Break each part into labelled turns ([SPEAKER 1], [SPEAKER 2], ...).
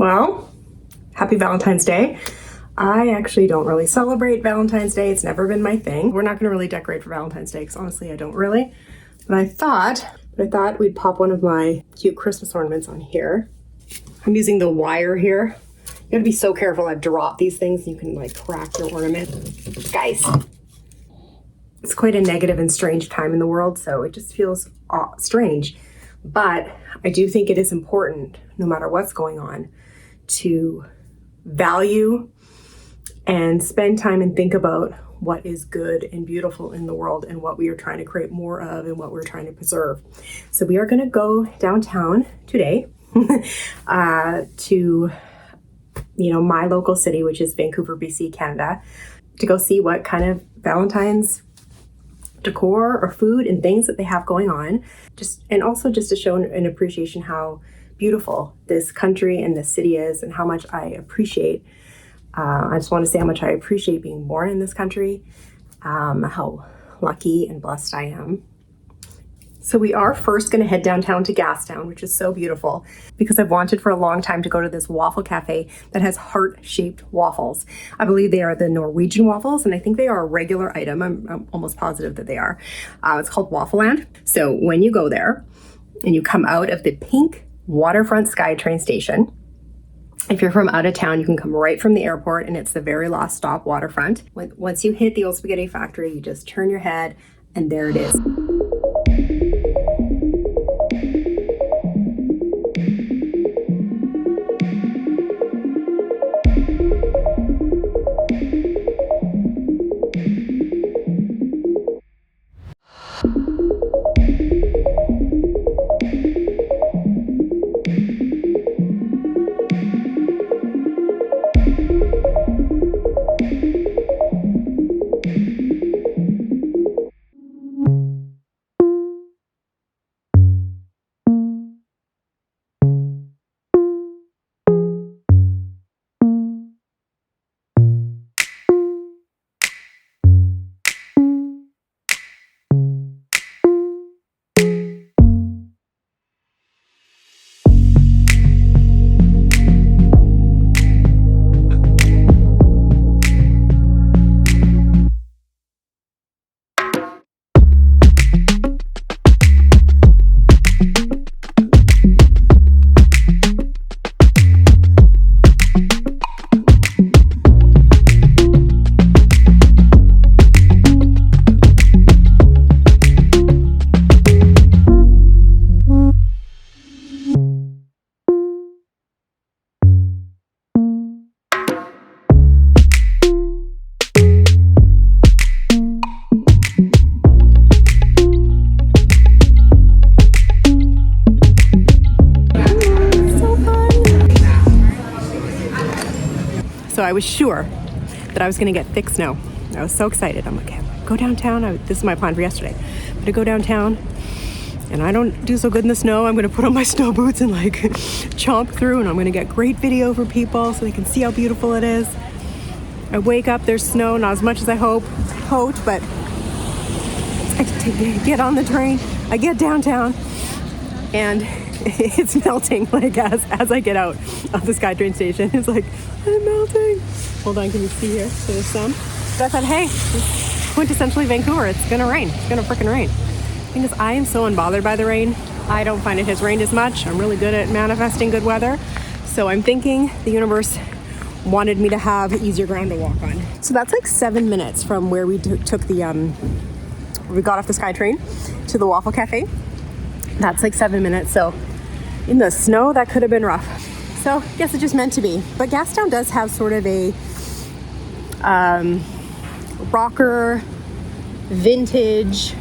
[SPEAKER 1] Well, happy Valentine's Day. I actually don't really celebrate Valentine's Day. It's never been my thing. We're not going to really decorate for Valentine's Day because honestly, I don't really. But I thought we'd pop one of my cute Christmas ornaments on here. I'm using the wire here. You gotta be so careful. I've dropped these things. You can like crack your ornament. Guys, it's quite a negative and strange time in the world, so it just feels strange. But I do think it is important, no matter what's going on, to value and spend time and think about what is good and beautiful in the world and what we are trying to create more of and what we're trying to preserve. So we are going to go downtown today to, my local city, which is Vancouver, BC, Canada, to go see what kind of Valentine's decor or food and things that they have going on. And also to show an appreciation how beautiful this country and this city is and how much I appreciate. I just want to say how much I appreciate being born in this country, how lucky and blessed I am. So we are first going to head downtown to Gastown, which is so beautiful, because I've wanted for a long time to go to this waffle cafe that has heart-shaped waffles. I believe they are the Norwegian waffles, and I think they are a regular item. I'm almost positive that they are. It's called Waffleland. So when you go there and you come out of the pink waterfront SkyTrain station, if you're from out of town, you can come right from the airport, and it's the very last stop, waterfront. Once you hit the old spaghetti factory, you just turn your head, and there it is. So I was sure that I was going to get thick snow. I was so excited. I'm like, okay, go downtown. This is my plan for yesterday. I'm going to go downtown, and I don't do so good in the snow. I'm going to put on my snow boots and like chomp through, and I'm going to get great video for people so they can see how beautiful it is. I wake up, there's snow, not as much as I hoped, but I get on the train, I get downtown, and it's melting like as I get out of the SkyTrain station. It's like, I'm melting. Hold on, can you see here? So there's some. So I thought, hey, it's quintessentially Vancouver. It's gonna rain. It's gonna freaking rain. The thing is, I am so unbothered by the rain. I don't find it has rained as much. I'm really good at manifesting good weather. So I'm thinking the universe wanted me to have easier ground to walk on. So that's like 7 minutes from where we took the, we got off the SkyTrain to the Waffle Cafe. That's like 7 minutes. So in the snow, that could have been rough. So I guess it's just meant to be. But Gastown does have sort of a rocker, vintage,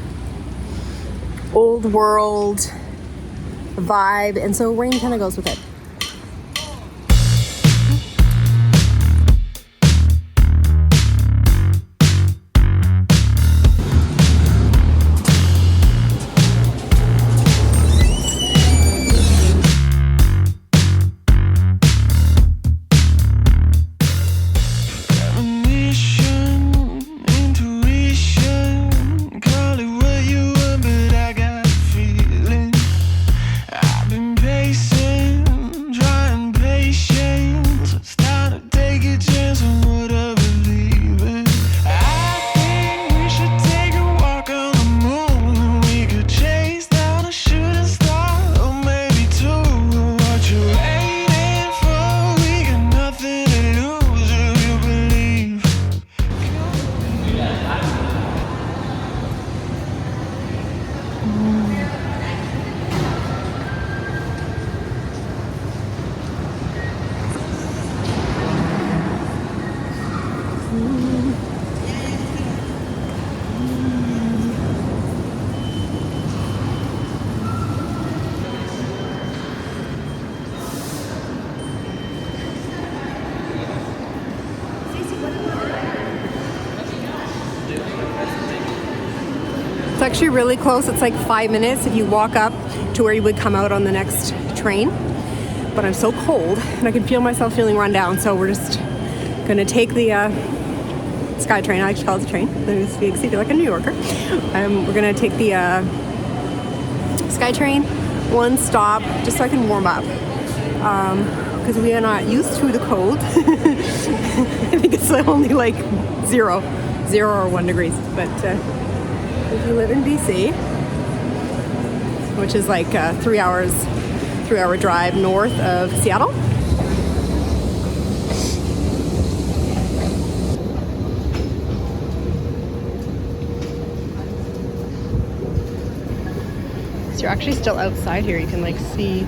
[SPEAKER 1] old world vibe. And so rain kind of goes with it. actually really close. It's like 5 minutes if you walk up to where you would come out on the next train. But I'm so cold and I can feel myself feeling run down. So we're just gonna take the Sky train. I actually call it the train. There's you feel like a New Yorker. We're gonna take the Sky train, one stop, just so I can warm up. Because we are not used to the cold. I think it's only like zero or 1 degrees. But if you live in BC, which is like 3-hour drive north of Seattle. So you're actually still outside here. You can like see.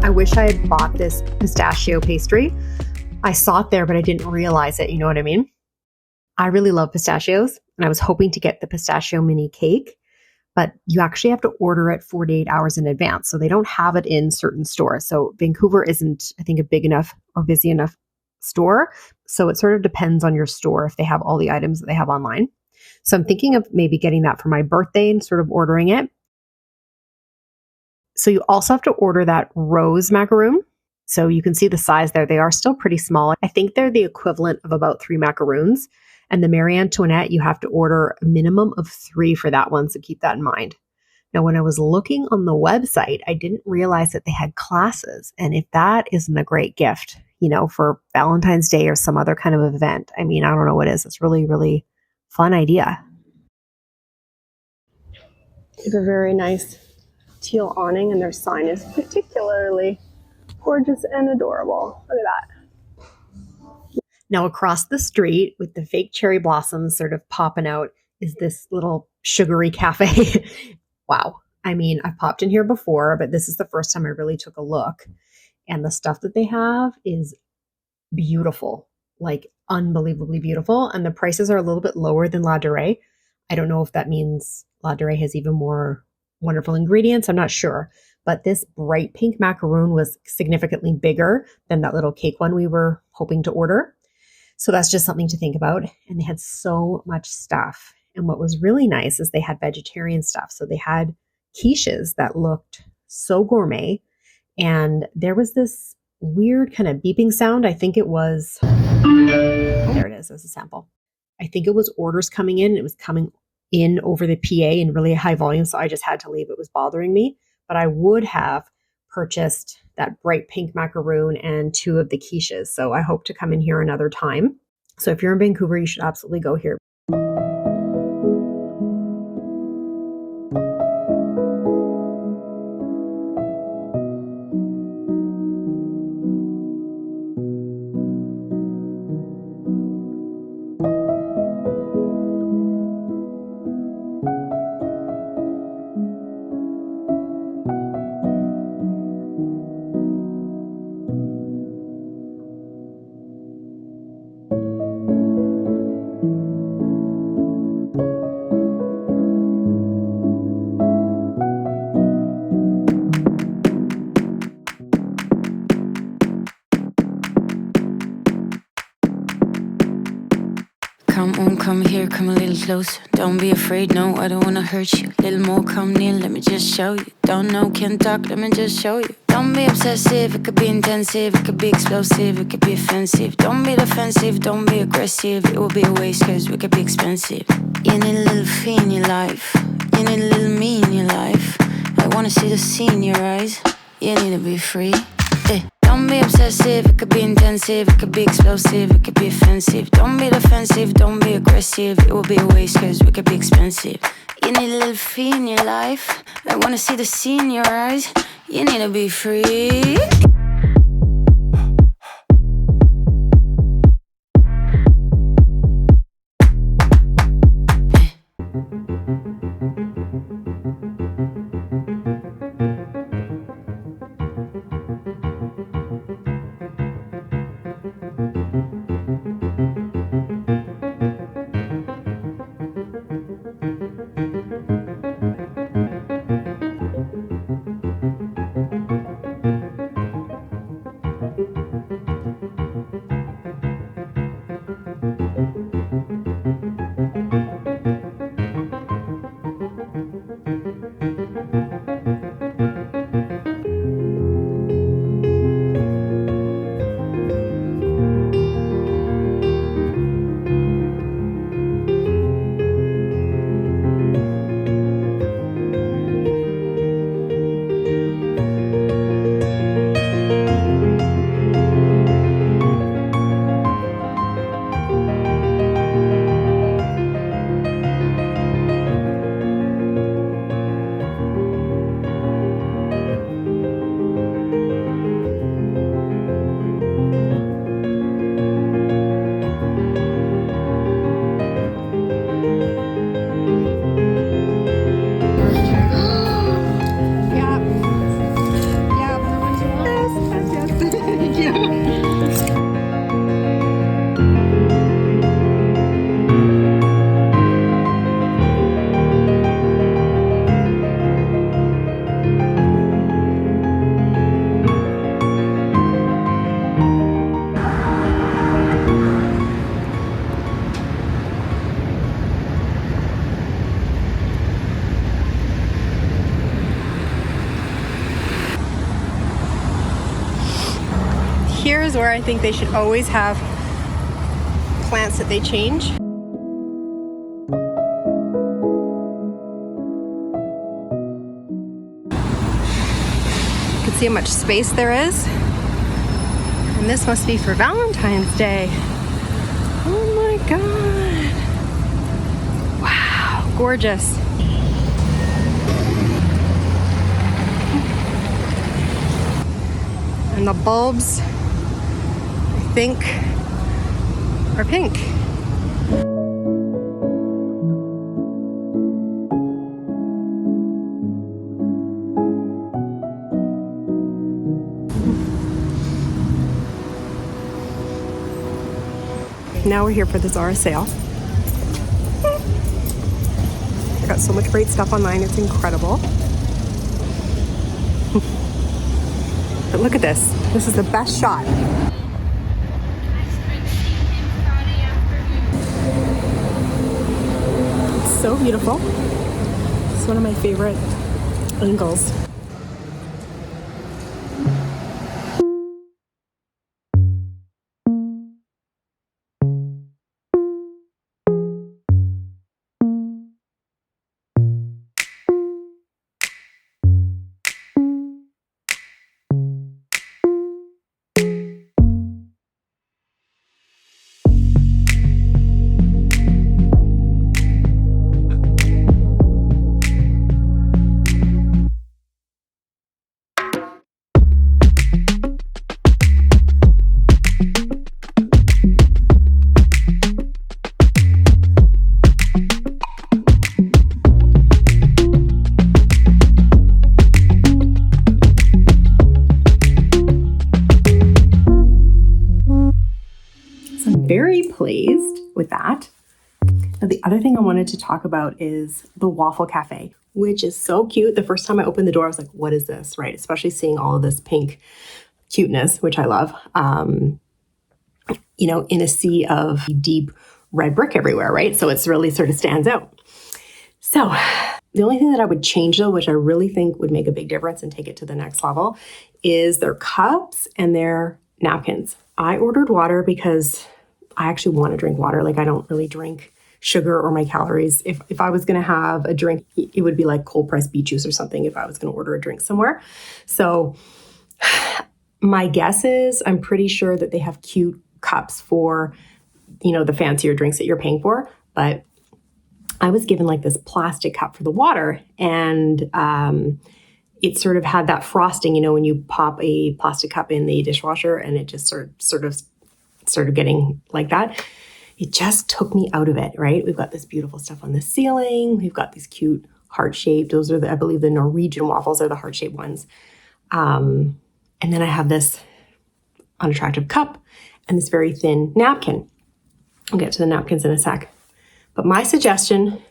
[SPEAKER 1] I wish I had bought this pistachio pastry. I saw it there, but I didn't realize it. You know what I mean? I really love pistachios, and I was hoping to get the pistachio mini cake, but you actually have to order it 48 hours in advance. So they don't have it in certain stores. So Vancouver isn't, I think, a big enough or busy enough store. So it sort of depends on your store if they have all the items that they have online. So I'm thinking of maybe getting that for my birthday and sort of ordering it. So you also have to order that rose macaroon. So you can see the size there. They are still pretty small. I think they're the equivalent of about 3 macaroons. And the Marie Antoinette, you have to order a minimum of 3 for that one. So keep that in mind. Now, when I was looking on the website, I didn't realize that they had classes. And if that isn't a great gift, you know, for Valentine's Day or some other kind of event, I mean, I don't know what is. It's really, really fun idea. They have a very nice teal awning, and their sign is particularly gorgeous and adorable. Look at that. Now, across the street with the fake cherry blossoms sort of popping out is this little sugary cafe. Wow. I mean, I've popped in here before, but this is the first time I really took a look. And the stuff that they have is beautiful, like unbelievably beautiful. And the prices are a little bit lower than LaDuree. I don't know if that means LaDuree has even more wonderful ingredients. I'm not sure. But this bright pink macaroon was significantly bigger than that little cake one we were hoping to order. So that's just something to think about. And they had so much stuff. And what was really nice is they had vegetarian stuff. So they had quiches that looked so gourmet. And there was this weird kind of beeping sound. I think it was, there it is, as a sample. I think it was orders coming in. It was coming in over the PA in really high volume. So I just had to leave. It was bothering me. But I would have purchased that bright pink macaroon and 2 of the quiches. So I hope to come in here another time. So if you're in Vancouver, you should absolutely go here.
[SPEAKER 2] come on, come here, come a little closer. Don't be afraid, no, I don't wanna hurt you. Little more, come near, let me just show you. Don't know, can't talk, let me just show you. Don't be obsessive, it could be intensive, it could be explosive, it could be offensive. Don't be defensive, don't be aggressive, it will be a waste cause we could be expensive. You need a little fee in your life, you need a little me in your life. I wanna see the sea in your eyes, you need to be free. Don't be obsessive, it could be intensive, it could be explosive, it could be offensive. Don't be defensive, don't be aggressive, it will be a waste cause we could be expensive. You need a little fee in your life, I wanna see the sea in your eyes, you need to be free.
[SPEAKER 1] Here's where I think they should always have plants that they change. You can see how much space there is. And this must be for Valentine's Day. Oh my God. Wow, gorgeous. And the bulbs, I think, are pink. Now we're here for the Zara sale. I got so much great stuff online, it's incredible. But look at this. This is the best shot. It's so beautiful. It's one of my favorite angles. Very pleased with that. Now, the other thing I wanted to talk about is the Waffle Cafe, which is so cute. The first time I opened the door, I was like, what is this, right? Especially seeing all of this pink cuteness, which I love, in a sea of deep red brick everywhere, right? So it's really sort of stands out. So the only thing that I would change though, which I really think would make a big difference and take it to the next level, is their cups and their napkins. I ordered water because I actually want to drink water. Like I don't really drink sugar or my calories. If I was going to have a drink, it would be like cold pressed beet juice or something if I was going to order a drink somewhere. So my guess is I'm pretty sure that they have cute cups for, the fancier drinks that you're paying for. But I was given like this plastic cup for the water, and it sort of had that frosting, when you pop a plastic cup in the dishwasher and it just sort of started getting like that. It just took me out of it, right? We've got this beautiful stuff on the ceiling. We've got these cute heart-shaped. Those are I believe the Norwegian waffles are the heart-shaped ones. And then I have this unattractive cup and this very thin napkin. I'll get to the napkins in a sec. But my suggestion,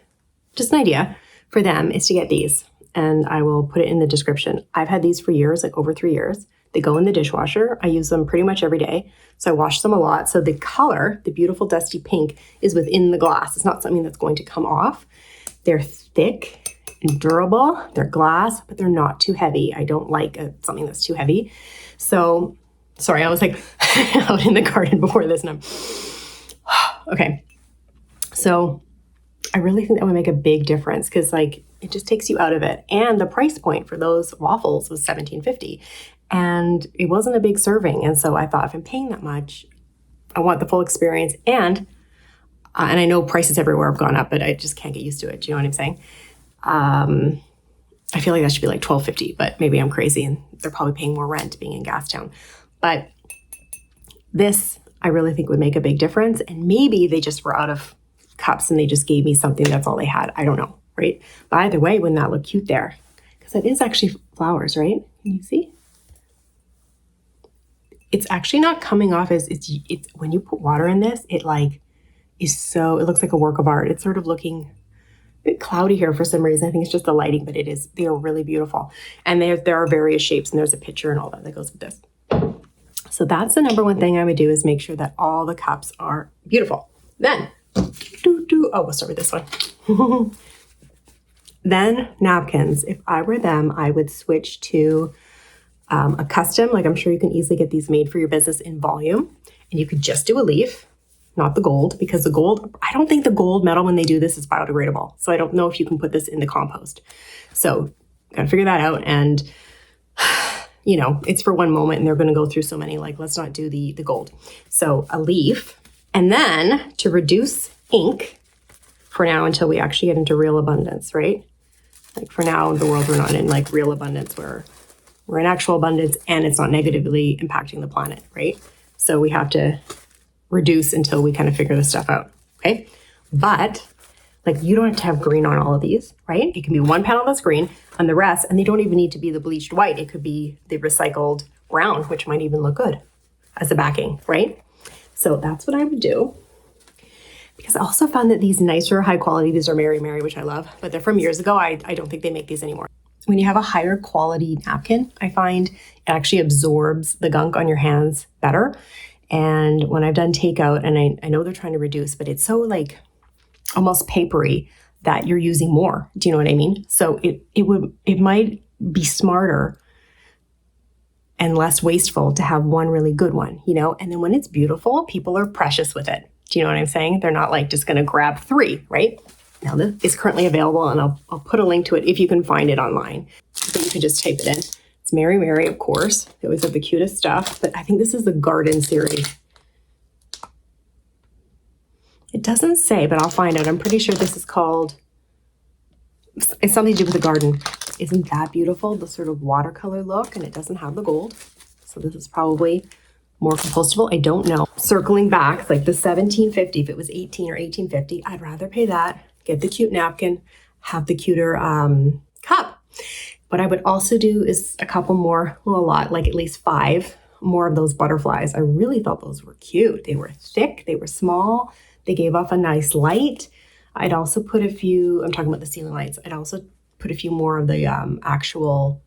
[SPEAKER 1] just an idea for them, is to get these. And I will put it in the description. I've had these for years, like over 3 years. They go in the dishwasher. I use them pretty much every day. So I wash them a lot. So the color, the beautiful dusty pink, is within the glass. It's not something that's going to come off. They're thick and durable. They're glass, but they're not too heavy. I don't like something that's too heavy. So, sorry, I was like out in the garden before this. And okay. So I really think that would make a big difference because like it just takes you out of it. And the price point for those waffles was $17.50. And it wasn't a big serving. And so I thought, if I'm paying that much, I want the full experience. And I know prices everywhere have gone up, but I just can't get used to it. Do you know what I'm saying? I feel like that should be like $12.50, but maybe I'm crazy and they're probably paying more rent being in Gastown. But this, I really think would make a big difference. And maybe they just were out of cups and they just gave me something that's all they had. I don't know, right? But either way, wouldn't that look cute there? Because it is actually flowers, right? Can you see? It's actually not coming off as it's when you put water in this, it like is so, it looks like a work of art. It's sort of looking a bit cloudy here for some reason. I think it's just the lighting, but they are really beautiful. And there are various shapes and there's a picture and all that goes with this. So that's the number one thing I would do, is make sure that all the cups are beautiful. Then, we'll start with this one. Then napkins. If I were them, I would switch to a custom, like I'm sure you can easily get these made for your business in volume. And you could just do a leaf, not the gold, because the gold, I don't think the gold metal when they do this is biodegradable. So I don't know if you can put this in the compost. So gotta figure that out. And it's for one moment and they're going to go through so many, like, let's not do the gold. So a leaf. And then to reduce ink for now until we actually get into real abundance, right? Like for now, the world, we're not in like real abundance where we're in actual abundance and it's not negatively impacting the planet, right? So we have to reduce until we kind of figure this stuff out, okay? But like you don't have to have green on all of these, right? It can be one panel that's green and the rest, and they don't even need to be the bleached white. It could be the recycled brown, which might even look good as a backing, right? So that's what I would do. Because I also found that these nicer, high quality, these are Mary Mary, which I love, but they're from years ago. I don't think they make these anymore. When you have a higher quality napkin, I find it actually absorbs the gunk on your hands better. And when I've done takeout, and I know they're trying to reduce, but it's so like almost papery that you're using more. Do you know what I mean? So it might be smarter and less wasteful to have one really good one, and then when it's beautiful, people are precious with it. Do you know what I'm saying? They're not like just going to grab 3, right? Now this is currently available and I'll put a link to it if you can find it online. But you can just type it in. It's Mary Mary, of course. They always have the cutest stuff, but I think this is the garden series. It doesn't say, but I'll find out. I'm pretty sure this is called, it's something to do with the garden. Isn't that beautiful? The sort of watercolor look, and it doesn't have the gold. So this is probably more compostable. I don't know. Circling back, like the $17.50, if it was $18 or $18.50, I'd rather pay that, get the cute napkin, have the cuter cup. What I would also do is a couple more, well, a lot, like at least 5 more of those butterflies. I really thought those were cute. They were thick, they were small, they gave off a nice light. I'd also put a few, I'm talking about the ceiling lights, I'd also put a few more of the actual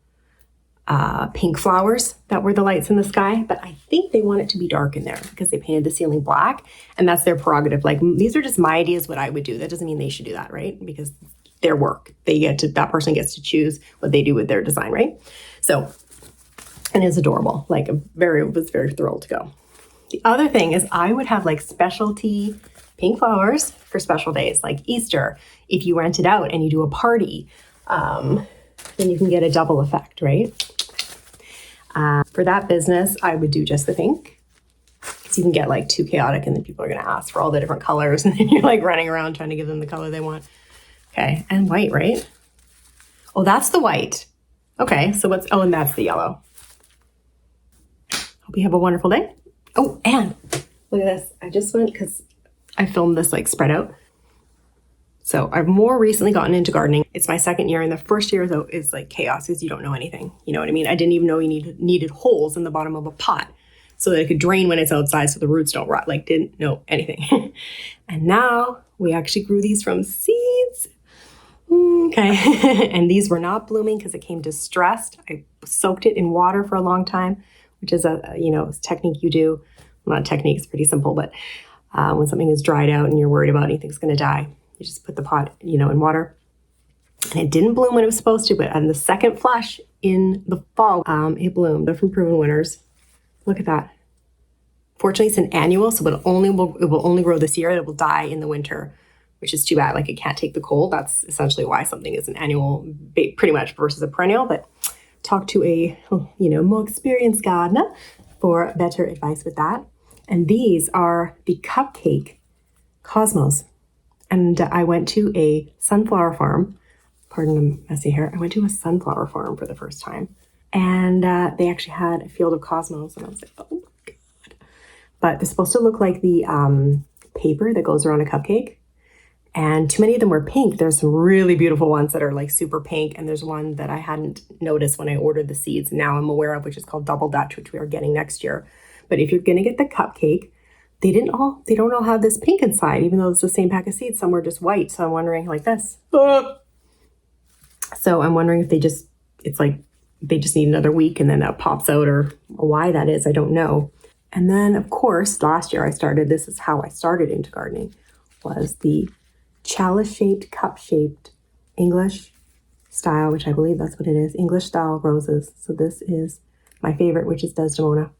[SPEAKER 1] pink flowers that were the lights in the sky, but I think they want it to be dark in there because they painted the ceiling black, and that's their prerogative. Like, these are just my ideas, what I would do. That doesn't mean they should do that, right? Because their work, that person gets to choose what they do with their design, right? So, and it's adorable. Like, was very thrilled to go. The other thing is I would have like specialty pink flowers for special days, like Easter. If you rent it out and you do a party, then you can get a double effect, right? For that business, I would do just the pink. So you can get like too chaotic and then people are going to ask for all the different colors and then you're like running around trying to give them the color they want. Okay, and white, right? Oh, that's the white. Okay, so and that's the yellow. Hope you have a wonderful day. Oh, and look at this. I just went, because I filmed this like spread out. So I've more recently gotten into gardening. It's my second year, and the first year though is like chaos because you don't know anything. You know what I mean? I didn't even know you needed holes in the bottom of a pot so that it could drain when it's outside so the roots don't rot. Like, didn't know anything. And now we actually grew these from seeds. Okay. And these were not blooming because it came distressed. I soaked it in water for a long time, which is a technique you do. Well, not a technique, it's pretty simple, but when something is dried out and you're worried about anything's going to die, you just put the pot, in water. And it didn't bloom when it was supposed to, but on the second flush in the fall, it bloomed. They're from Proven Winners. Look at that. Fortunately, it's an annual, so it will only grow this year. It will die in the winter, which is too bad. Like, it can't take the cold. That's essentially why something is an annual, pretty much, versus a perennial. But talk to a, more experienced gardener for better advice with that. And these are the cupcake cosmos. And I went to a sunflower farm. Pardon the messy hair. I went to a sunflower farm for the first time. And they actually had a field of cosmos. And I was like, oh my God. But they're supposed to look like the paper that goes around a cupcake. And too many of them were pink. There's some really beautiful ones that are like super pink. And there's one that I hadn't noticed when I ordered the seeds. Now I'm aware of, which is called Double Dutch, which we are getting next year. But if you're going to get the cupcake, they don't all have this pink inside, even though it's the same pack of seeds. Some were just white. So I'm wondering, like this. So I'm wondering if they just need another week and then that pops out, or why that is. I don't know. And then, of course, last year this is how I started into gardening, was the chalice-shaped, cup-shaped English style, which I believe that's what it is, English style roses. So this is my favorite, which is Desdemona.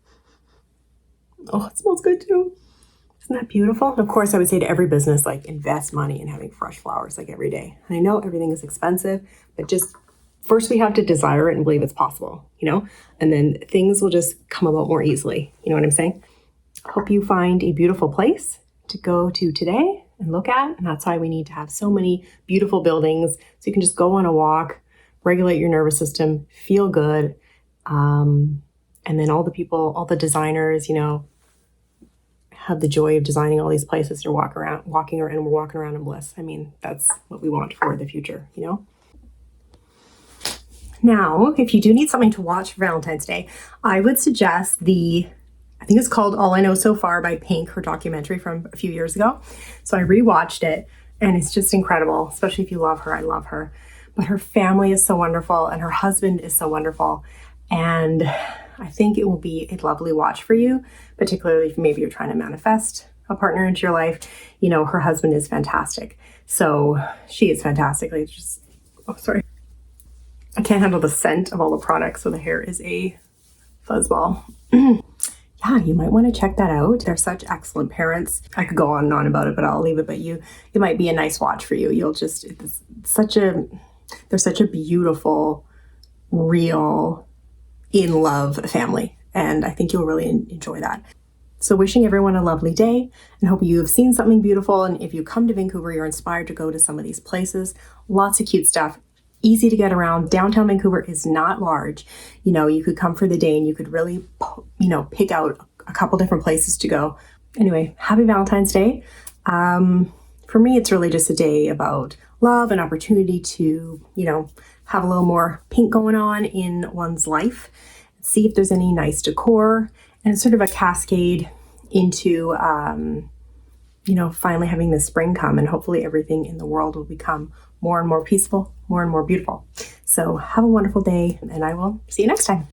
[SPEAKER 1] Oh, it smells good too. Isn't that beautiful? And of course, I would say to every business, like, invest money in having fresh flowers like every day. And I know everything is expensive, but just first we have to desire it and believe it's possible, and then things will just come about more easily. You know what I'm saying? Hope you find a beautiful place to go to today and look at. And that's why we need to have so many beautiful buildings. So you can just go on a walk, regulate your nervous system, feel good. And then all the designers, have the joy of designing all these places to walking around in bliss. I mean, that's what we want for the future, Now, if you do need something to watch for Valentine's Day, I would suggest I think it's called All I Know So Far by Pink, her documentary from a few years ago. So I rewatched it, and it's just incredible, especially if you love her. I love her. But her family is so wonderful, and her husband is so wonderful. And I think it will be a lovely watch for you, particularly if maybe you're trying to manifest a partner into your life. Her husband is fantastic. So she is fantastic. Sorry. I can't handle the scent of all the products, so the hair is a fuzzball. Yeah, you might want to check that out. They're such excellent parents. I could go on and on about it, but I'll leave it. But it might be a nice watch for you. They're such a beautiful, real, in love family. And I think you'll really enjoy that. So wishing everyone a lovely day, and hope you have seen something beautiful. And if you come to Vancouver, you're inspired to go to some of these places. Lots of cute stuff. Easy to get around. Downtown Vancouver is not large. You could come for the day and you could really, pick out a couple different places to go. Anyway, happy Valentine's Day. For me, it's really just a day about love and opportunity to, have a little more pink going on in one's life. See if there's any nice decor, and it's sort of a cascade into, finally having the spring come, and hopefully everything in the world will become more and more peaceful, more and more beautiful. So have a wonderful day, and I will see you next time.